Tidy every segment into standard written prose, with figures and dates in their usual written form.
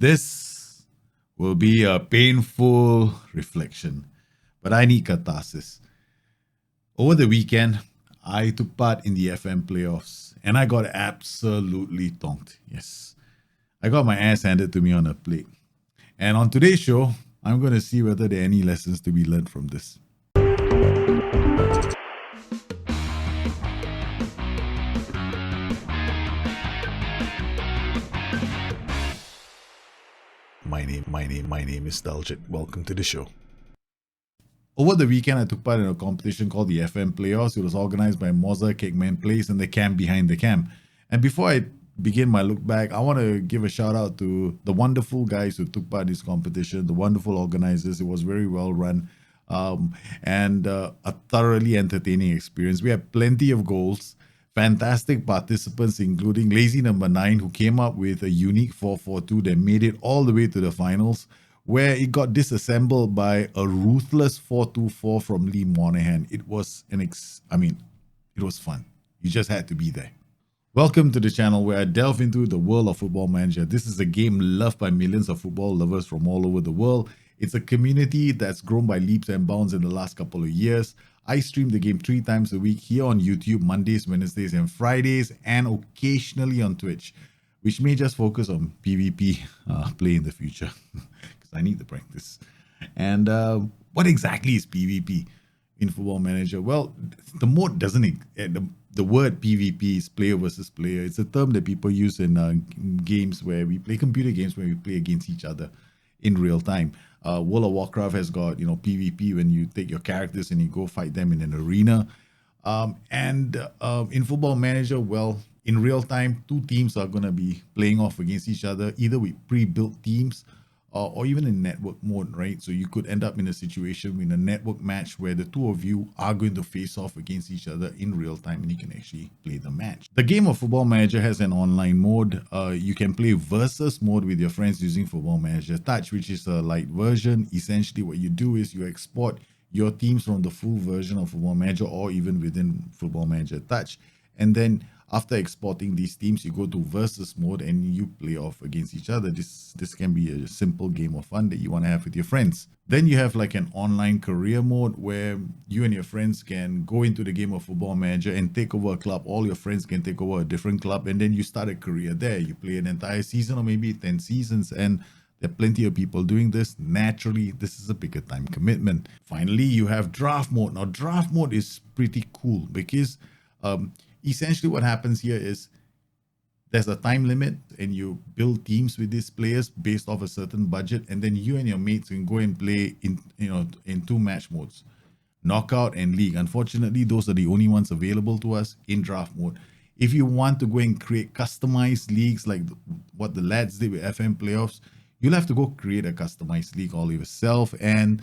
This will be a painful reflection, but I need catharsis. Over the weekend, I took part in the FM playoffs and I got absolutely tonked. Yes, I got my ass handed to me on a plate. And on today's show, I'm going to see whether there are any lessons to be learned from this. My name is Daljit. Welcome to the show. Over the weekend, I took part in a competition called the FM Playoffs. It was organized by Moza, Cakeman Place, and the Cam Behind the Cam. And before I begin my look back, I want to give a shout out to the wonderful guys who took part in this competition, the wonderful organizers. It was very well run and a thoroughly entertaining experience. We had plenty of goals, fantastic participants, including Lazy Number 9, who came up with a unique 4-4-2 that made it all the way to the finals, where it got disassembled by a ruthless 4-2-4 from Lee Monahan. It was it was fun. You just had to be there. Welcome to the channel where I delve into the world of Football Manager. This is a game loved by millions of football lovers from all over the world. It's a community that's grown by leaps and bounds in the last couple of years. I stream the game 3 times a week here on YouTube, Mondays, Wednesdays, and Fridays, and occasionally on Twitch, which may just focus on PvP play in the future, because I need the practice. And what exactly is PvP in Football Manager? Well, the mode doesn't, the word PvP is player versus player. It's a term that people use in games where we play computer games where we play against each other in real time. World of Warcraft has got, PvP when you take your characters and you go fight them in an arena. In Football Manager, well, in real time, 2 teams are going to be playing off against each other, either with pre-built teams or even in network mode, right? So you could end up in a situation in a network match where the 2 of you are going to face off against each other in real time, and you can actually play the match. The game of Football Manager has an online mode. You can play versus mode with your friends using Football Manager Touch, which is a light version. Essentially, what you do is you export your teams from the full version of Football Manager or even within Football Manager Touch. And then after exporting these teams, you go to versus mode and you play off against each other. This can be a simple game of fun that you want to have with your friends. Then you have like an online career mode where you and your friends can go into the game of Football Manager and take over a club. All your friends can take over a different club, and then you start a career there. You play an entire season or maybe 10 seasons, and there are plenty of people doing this. Naturally, this is a bigger time commitment. Finally, you have draft mode. Now, draft mode is pretty cool because essentially what happens here is there's a time limit and you build teams with these players based off a certain budget, and then you and your mates can go and play in 2 match modes, knockout and league. Unfortunately, those are the only ones available to us in draft mode. If you want to go and create customized leagues like what the lads did with FM playoffs, you'll have to go create a customized league all yourself, and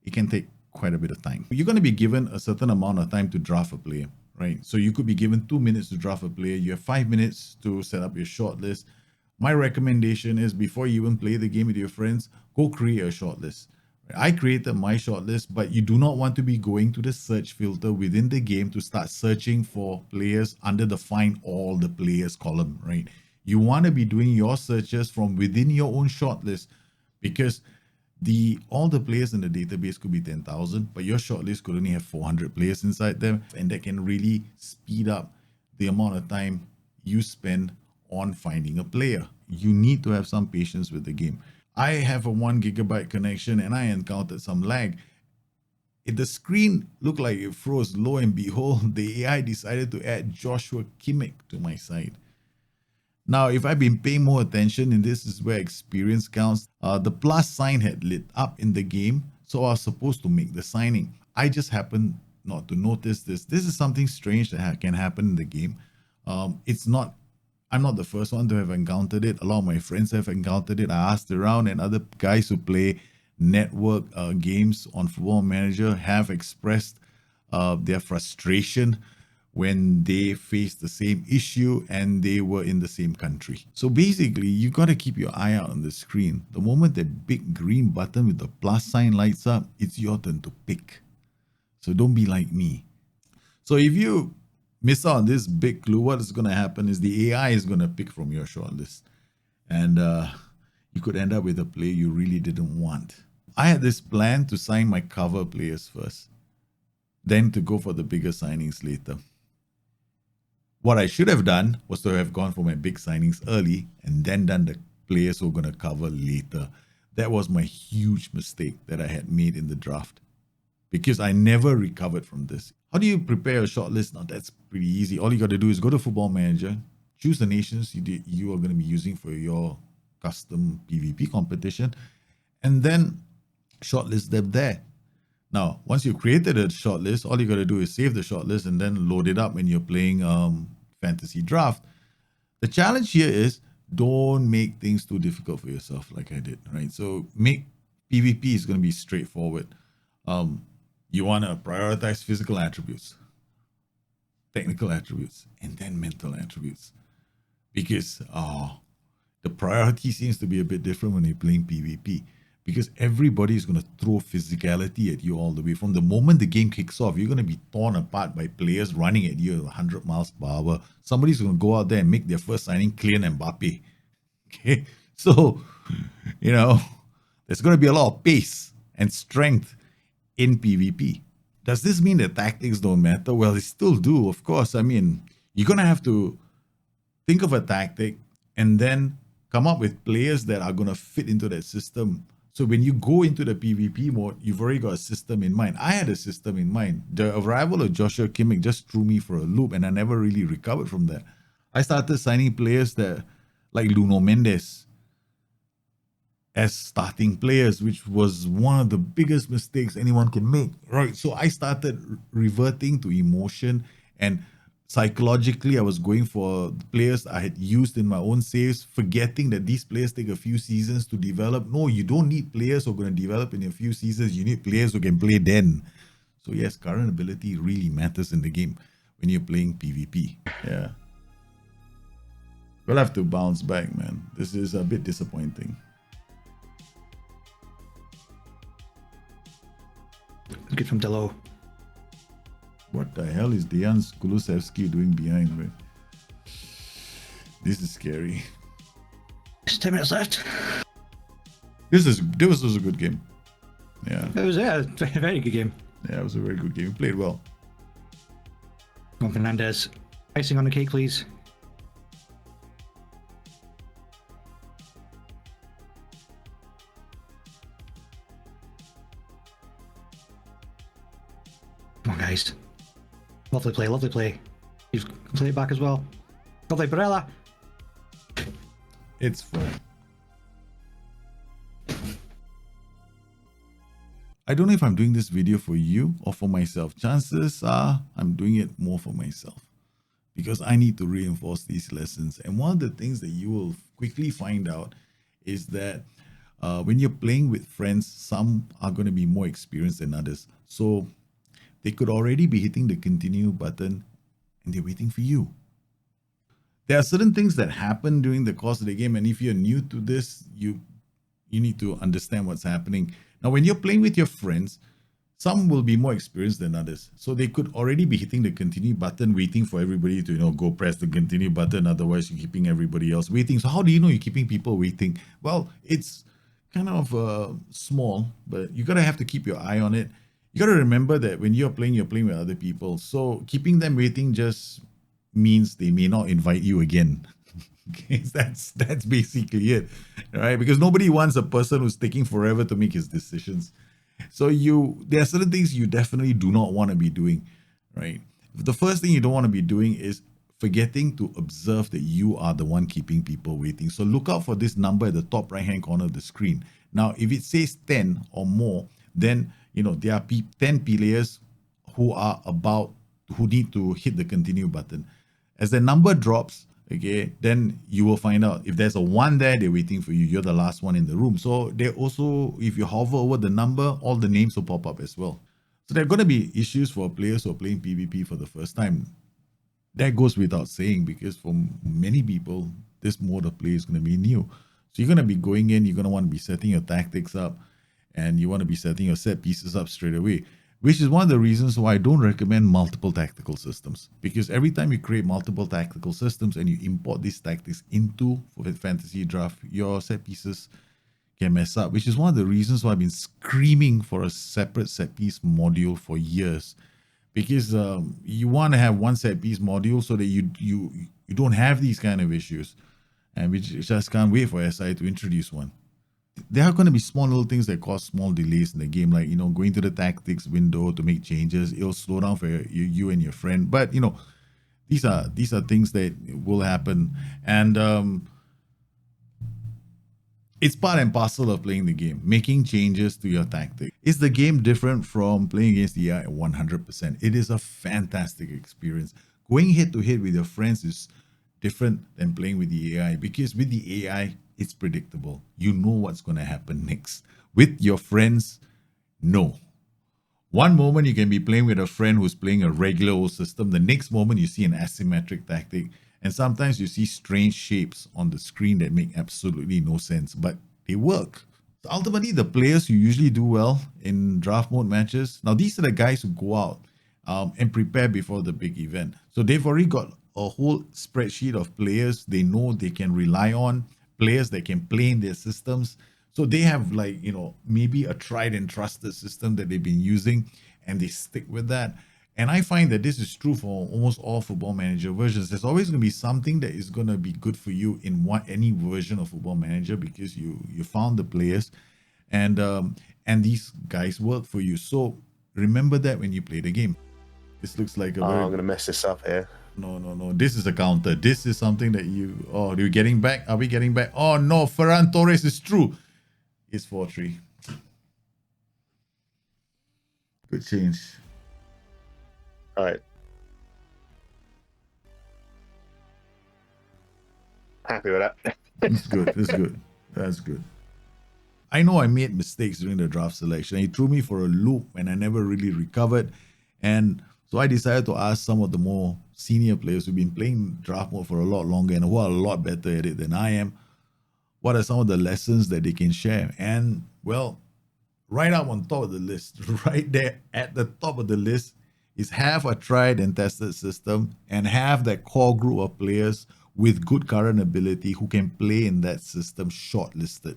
it can take quite a bit of time. You're going to be given a certain amount of time to draft a player, right? So you could be given 2 minutes to draft a player. You have 5 minutes to set up your shortlist. My recommendation is before you even play the game with your friends, go create a shortlist. I created my shortlist, but you do not want to be going to the search filter within the game to start searching for players under the find all the players column, right? You want to be doing your searches from within your own shortlist, because all the players in the database could be 10,000, but your shortlist could only have 400 players inside them, and that can really speed up the amount of time you spend on finding a player. You need to have some patience with the game. I have a 1 gigabyte connection and I encountered some lag. The screen looked like it froze. Lo and behold, the AI decided to add Joshua Kimmich to my side. Now, if I've been paying more attention, and this is where experience counts, the plus sign had lit up in the game, so I was supposed to make the signing. I just happened not to notice this. This is something strange that can happen in the game. I'm not the first one to have encountered it. A lot of my friends have encountered it. I asked around, and other guys who play network games on Football Manager have expressed their frustration when they faced the same issue and they were in the same country. So basically, you got to keep your eye out on the screen. The moment that big green button with the plus sign lights up, it's your turn to pick. So don't be like me. So if you miss out on this big clue, what is going to happen is the AI is going to pick from your shortlist. And you could end up with a player you really didn't want. I had this plan to sign my cover players first, then to go for the bigger signings later. What I should have done was to have gone for my big signings early and then done the players who are going to cover later. That was my huge mistake that I had made in the draft, because I never recovered from this. How do you prepare a shortlist? Now, that's pretty easy. All you got to do is go to Football Manager, choose the nations you are going to be using for your custom PvP competition, and then shortlist them there. Now, once you've created a shortlist, all you got to do is save the shortlist and then load it up when you're playing fantasy draft. The challenge here is don't make things too difficult for yourself like I did, right? So make PvP is going to be straightforward. You want to prioritize physical attributes, technical attributes, and then mental attributes, because the priority seems to be a bit different when you're playing PvP, because everybody is going to throw physicality at you all the way. From the moment the game kicks off, you're going to be torn apart by players running at you at 100 miles per hour. Somebody's going to go out there and make their first signing, Kylian Mbappe. Okay, so, there's going to be a lot of pace and strength in PvP. Does this mean that tactics don't matter? Well, they still do, of course. I mean, you're going to have to think of a tactic and then come up with players that are going to fit into that system. So when you go into the PvP mode, you've already got a system in mind. I had a system in mind. The arrival of Joshua Kimmich just threw me for a loop, and I never really recovered from that. I started signing players that, like Nuno Mendes, as starting players, which was one of the biggest mistakes anyone can make, right? So I started reverting to emotion, and psychologically I was going for players I had used in my own saves, forgetting that these players take a few seasons to develop. No, you don't need players who are going to develop in a few seasons. You need players who can play then. So yes, current ability really matters in the game when you're playing PvP. Yeah. We'll have to bounce back, man. This is a bit disappointing. Good from Delo. What the hell is Dejan Kulusevski doing behind me? This is scary. Just 10 minutes left. This was a good game. Yeah. It was a very good game. Yeah, it was a very good game. You played well. Come on, Fernandez. Icing on the cake, please. Come on, guys. Lovely play, lovely play. You've played it back as well. Lovely, Barella. It's fun. I don't know if I'm doing this video for you or for myself. Chances are I'm doing it more for myself, because I need to reinforce these lessons. And one of the things that you will quickly find out is that when you're playing with friends, some are going to be more experienced than others. So they could already be hitting the continue button and they're waiting for you. There are certain things that happen during the course of the game, and if you're new to this, you need to understand what's happening. Now, when you're playing with your friends, some will be more experienced than others. So they could already be hitting the continue button, waiting for everybody to, go press the continue button. Otherwise, you're keeping everybody else waiting. So how do you know you're keeping people waiting? Well, it's kind of small, but you got to have to keep your eye on it. You got to remember that when you're playing with other people. So keeping them waiting just means they may not invite you again. Okay, that's basically it, right? Because nobody wants a person who's taking forever to make his decisions. So there are certain things you definitely do not want to be doing, right? The first thing you don't want to be doing is forgetting to observe that you are the one keeping people waiting. So look out for this number at the top right-hand corner of the screen. Now, if it says 10 or more, then there are 10 players who need to hit the continue button. As the number drops, okay, then you will find out if there's a 1 there, they're waiting for you. You're the last one in the room. So they also, if you hover over the number, all the names will pop up as well. So there are going to be issues for players who are playing PvP for the first time. That goes without saying, because for many people, this mode of play is going to be new. So you're going to be going in, you're going to want to be setting your tactics up, and you want to be setting your set pieces up straight away. which is one of the reasons why I don't recommend multiple tactical systems. Because every time you create multiple tactical systems and you import these tactics into fantasy draft, your set pieces can mess up, which is one of the reasons why I've been screaming for a separate set piece module for years. Because you want to have one set piece module so that you don't have these kind of issues. And we just can't wait for SI to introduce one. There are going to be small little things that cause small delays in the game, like, going to the tactics window to make changes. It'll slow down for you and your friend. But, these are things that will happen. And it's part and parcel of playing the game, making changes to your tactic. Is the game different from playing against the AI? 100%. It is a fantastic experience. Going head to head with your friends is different than playing with the AI, because with the AI, it's predictable. You know what's going to happen next. With your friends, no. One moment you can be playing with a friend who's playing a regular old system. The next moment you see an asymmetric tactic. And sometimes you see strange shapes on the screen that make absolutely no sense, but they work. So ultimately, the players who usually do well in draft mode matches, now these are the guys who go out and prepare before the big event. So they've already got a whole spreadsheet of players they know they can rely on, players that can play in their systems. So they have, like, maybe a tried and trusted system that they've been using, and they stick with that. And I find that this is true for almost all Football Manager versions. There's always going to be something that is going to be good for you in any version of Football Manager, because you found the players, and these guys work for you. So remember that when you play the game. This looks like a I'm going to mess this up here. No. This is a counter. This is something that you're getting back. Are we getting back? Oh no, Ferran Torres is true. It's 4-3. Good change. All right. Happy with that. It's good. It's good. That's good. I know I made mistakes during the draft selection. It threw me for a loop and I never really recovered. And so I decided to ask some of the more senior players who've been playing draft mode for a lot longer and who are a lot better at it than I am, what are some of the lessons that they can share? And, well, right up on top of the list, right there at the top of the list, is have a tried and tested system and have that core group of players with good current ability who can play in that system shortlisted.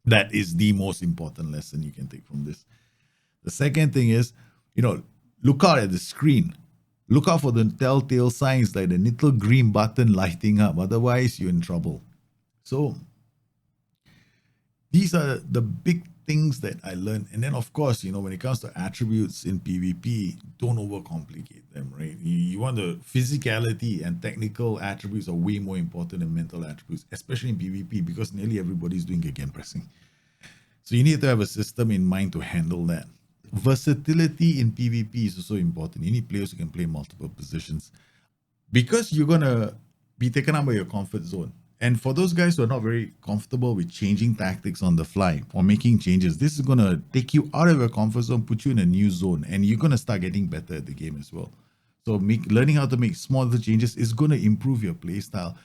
That is the most important lesson you can take from this. The second thing is, look out at the screen. Look out for the telltale signs like the little green button lighting up. Otherwise, you're in trouble. So these are the big things that I learned. And then, of course, when it comes to attributes in PvP, don't overcomplicate them, right? You want the physicality and technical attributes are way more important than mental attributes, especially in PvP, because nearly everybody's doing gegenpressing. So you need to have a system in mind to handle that. Versatility in PvP is also important. You need players who can play multiple positions, because you're going to be taken out by your comfort zone. And for those guys who are not very comfortable with changing tactics on the fly or making changes, this is going to take you out of your comfort zone, put you in a new zone, and you're going to start getting better at the game as well. So learning how to make small changes is going to improve your play style,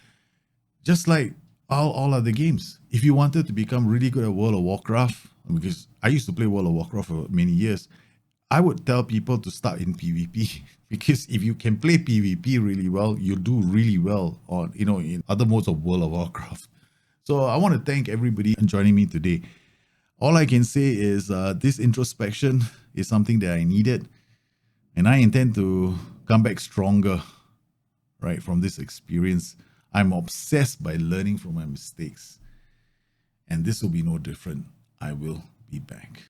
just like all other games. If you wanted to become really good at World of Warcraft, because I used to play World of Warcraft for many years, I would tell people to start in PvP, because if you can play PvP really well, you'll do really well on, in other modes of World of Warcraft. So I want to thank everybody for joining me today. All I can say is this introspection is something that I needed, and I intend to come back stronger, right, from this experience. I'm obsessed by learning from my mistakes, and this will be no different. I will be back.